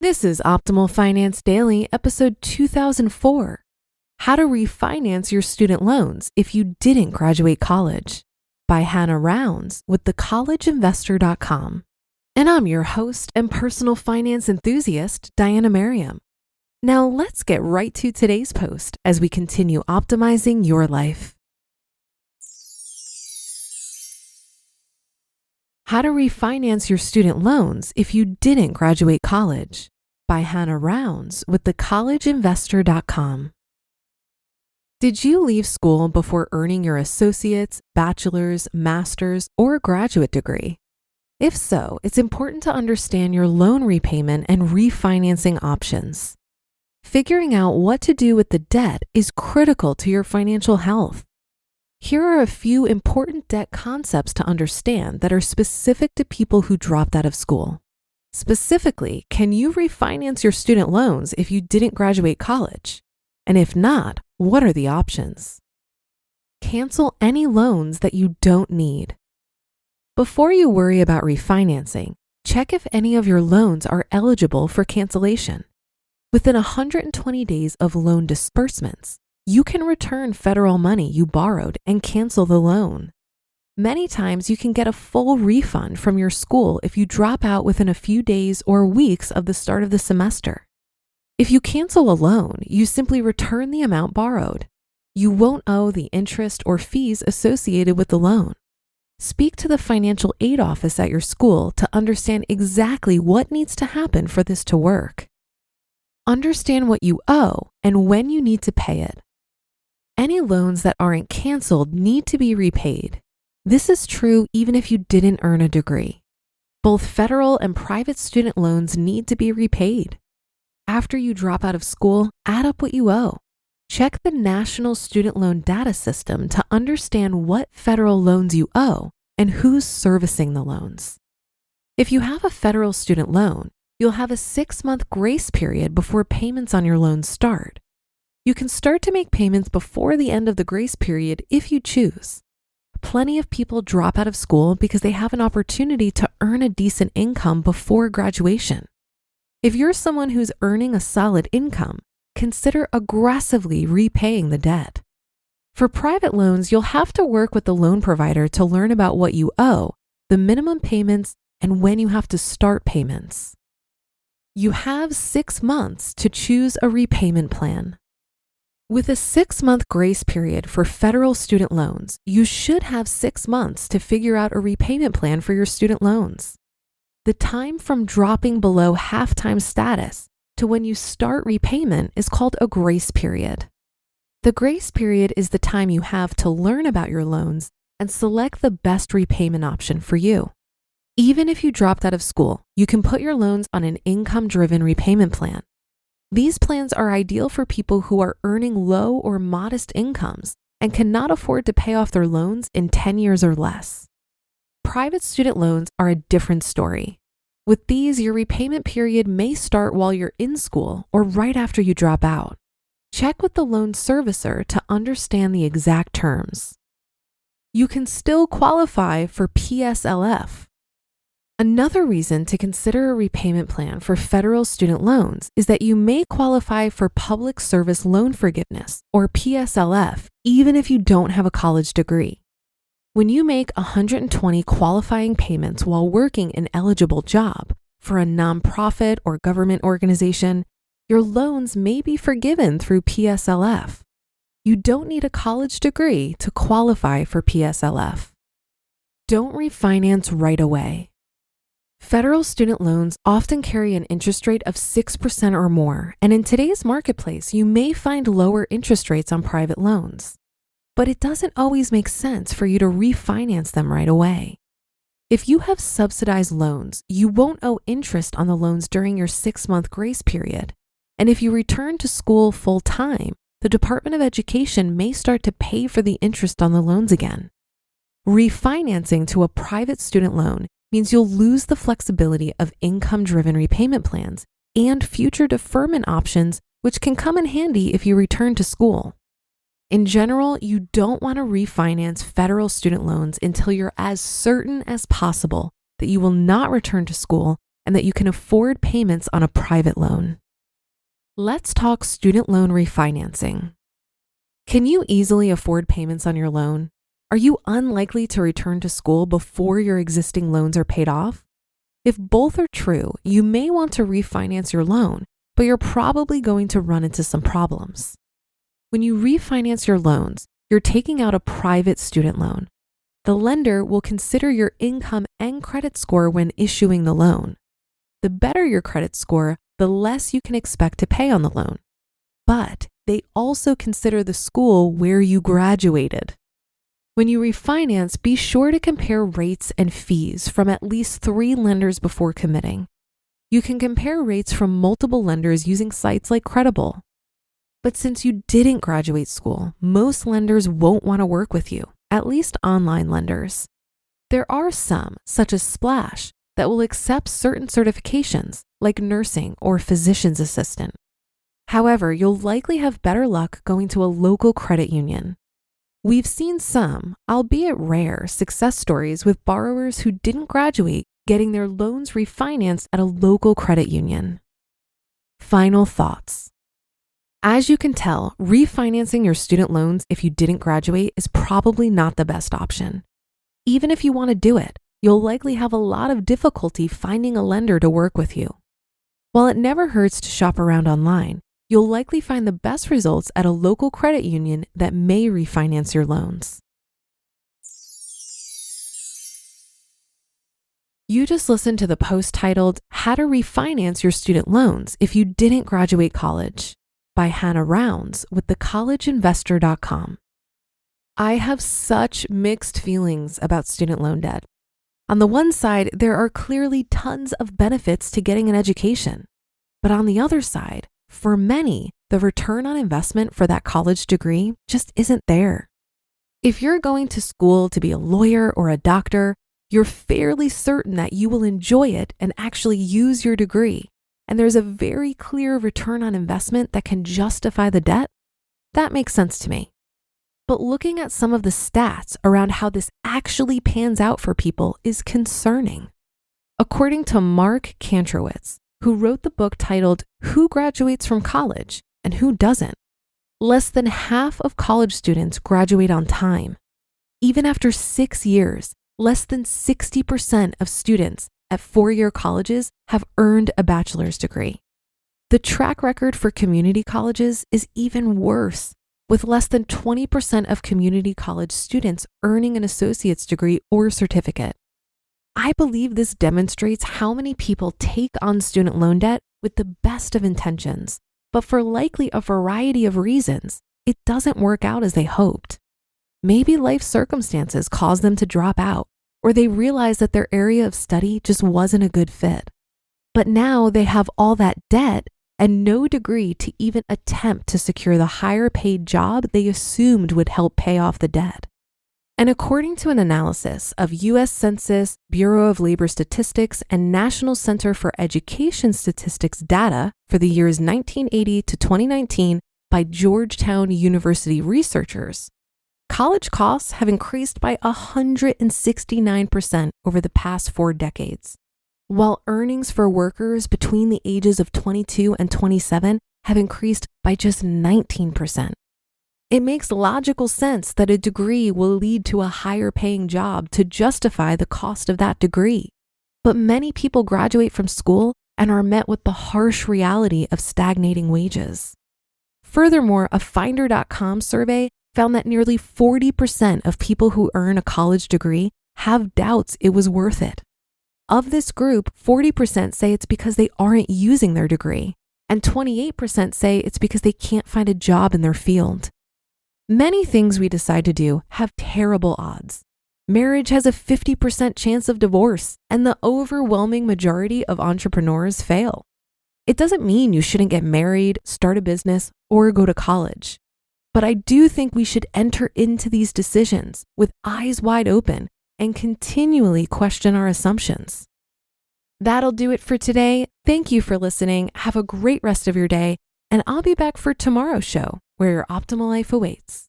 This is Optimal Finance Daily, episode 2004. How to Refinance Your Student Loans If You Didn't Graduate College by Hannah Rounds with thecollegeinvestor.com. And I'm your host and personal finance enthusiast, Diana Merriam. Now let's get right to today's post as we continue optimizing your life. How to Refinance Your Student Loans If You Didn't Graduate College by Hannah Rounds with thecollegeinvestor.com. Did you leave school before earning your associate's, bachelor's, master's, or graduate degree? If so, it's important to understand your loan repayment and refinancing options. Figuring out what to do with the debt is critical to your financial health. Here are a few important debt concepts to understand that are specific to people who dropped out of school. Specifically, can you refinance your student loans if you didn't graduate college? And if not, what are the options? Cancel any loans that you don't need. Before you worry about refinancing, check if any of your loans are eligible for cancellation. Within 120 days of loan disbursements, you can return federal money you borrowed and cancel the loan. Many times you can get a full refund from your school if you drop out within a few days or weeks of the start of the semester. If you cancel a loan, you simply return the amount borrowed. You won't owe the interest or fees associated with the loan. Speak to the financial aid office at your school to understand exactly what needs to happen for this to work. Understand what you owe and when you need to pay it. Any loans that aren't canceled need to be repaid. This is true even if you didn't earn a degree. Both federal and private student loans need to be repaid. After you drop out of school, add up what you owe. Check the National Student Loan Data System to understand what federal loans you owe and who's servicing the loans. If you have a federal student loan, you'll have a 6-month grace period before payments on your loan start. You can start to make payments before the end of the grace period if you choose. Plenty of people drop out of school because they have an opportunity to earn a decent income before graduation. If you're someone who's earning a solid income, consider aggressively repaying the debt. For private loans, you'll have to work with the loan provider to learn about what you owe, the minimum payments, and when you have to start payments. You have 6 months to choose a repayment plan. With a 6-month grace period for federal student loans, you should have 6 months to figure out a repayment plan for your student loans. The time from dropping below half-time status to when you start repayment is called a grace period. The grace period is the time you have to learn about your loans and select the best repayment option for you. Even if you dropped out of school, you can put your loans on an income-driven repayment plan. These plans are ideal for people who are earning low or modest incomes and cannot afford to pay off their loans in 10 years or less. Private student loans are a different story. With these, your repayment period may start while you're in school or right after you drop out. Check with the loan servicer to understand the exact terms. You can still qualify for PSLF. Another reason to consider a repayment plan for federal student loans is that you may qualify for Public Service Loan Forgiveness, or PSLF, even if you don't have a college degree. When you make 120 qualifying payments while working an eligible job for a nonprofit or government organization, your loans may be forgiven through PSLF. You don't need a college degree to qualify for PSLF. Don't refinance right away. Federal student loans often carry an interest rate of 6% or more, and in today's marketplace, you may find lower interest rates on private loans. But it doesn't always make sense for you to refinance them right away. If you have subsidized loans, you won't owe interest on the loans during your 6-month grace period. And if you return to school full-time, the Department of Education may start to pay for the interest on the loans again. Refinancing to a private student loan means you'll lose the flexibility of income-driven repayment plans and future deferment options, which can come in handy if you return to school. In general, you don't want to refinance federal student loans until you're as certain as possible that you will not return to school and that you can afford payments on a private loan. Let's talk student loan refinancing. Can you easily afford payments on your loan? Are you unlikely to return to school before your existing loans are paid off? If both are true, you may want to refinance your loan, but you're probably going to run into some problems. When you refinance your loans, you're taking out a private student loan. The lender will consider your income and credit score when issuing the loan. The better your credit score, the less you can expect to pay on the loan. But they also consider the school where you graduated. When you refinance, be sure to compare rates and fees from at least 3 lenders before committing. You can compare rates from multiple lenders using sites like Credible. But since you didn't graduate school, most lenders won't want to work with you, at least online lenders. There are some, such as Splash, that will accept certain certifications, like nursing or physician's assistant. However, you'll likely have better luck going to a local credit union. We've seen some, albeit rare, success stories with borrowers who didn't graduate getting their loans refinanced at a local credit union. Final thoughts. As you can tell, refinancing your student loans if you didn't graduate is probably not the best option. Even if you want to do it, you'll likely have a lot of difficulty finding a lender to work with you. While it never hurts to shop around online, you'll likely find the best results at a local credit union that may refinance your loans. You just listened to the post titled, How to Refinance Your Student Loans If You Didn't Graduate College by Hannah Rounds with thecollegeinvestor.com. I have such mixed feelings about student loan debt. On the one side, there are clearly tons of benefits to getting an education. But on the other side, for many, the return on investment for that college degree just isn't there. If you're going to school to be a lawyer or a doctor, you're fairly certain that you will enjoy it and actually use your degree, and there's a very clear return on investment that can justify the debt. That makes sense to me. But looking at some of the stats around how this actually pans out for people is concerning. According to Mark Kantrowitz, who wrote the book titled Who Graduates from College and Who Doesn't, less than half of college students graduate on time. Even after 6 years, less than 60% of students at 4-year colleges have earned a bachelor's degree. The track record for community colleges is even worse, with less than 20% of community college students earning an associate's degree or certificate. I believe this demonstrates how many people take on student loan debt with the best of intentions, but for likely a variety of reasons, it doesn't work out as they hoped. Maybe life circumstances cause them to drop out, or they realize that their area of study just wasn't a good fit. But now they have all that debt and no degree to even attempt to secure the higher paid job they assumed would help pay off the debt. And according to an analysis of U.S. Census, Bureau of Labor Statistics, and National Center for Education Statistics data for the years 1980 to 2019 by Georgetown University researchers, college costs have increased by 169% over the past 4 decades, while earnings for workers between the ages of 22 and 27 have increased by just 19%. It makes logical sense that a degree will lead to a higher paying job to justify the cost of that degree. But many people graduate from school and are met with the harsh reality of stagnating wages. Furthermore, a Finder.com survey found that nearly 40% of people who earn a college degree have doubts it was worth it. Of this group, 40% say it's because they aren't using their degree, and 28% say it's because they can't find a job in their field. Many things we decide to do have terrible odds. Marriage has a 50% chance of divorce, and the overwhelming majority of entrepreneurs fail. It doesn't mean you shouldn't get married, start a business, or go to college. But I do think we should enter into these decisions with eyes wide open and continually question our assumptions. That'll do it for today. Thank you for listening. Have a great rest of your day, and I'll be back for tomorrow's show, where your optimal life awaits.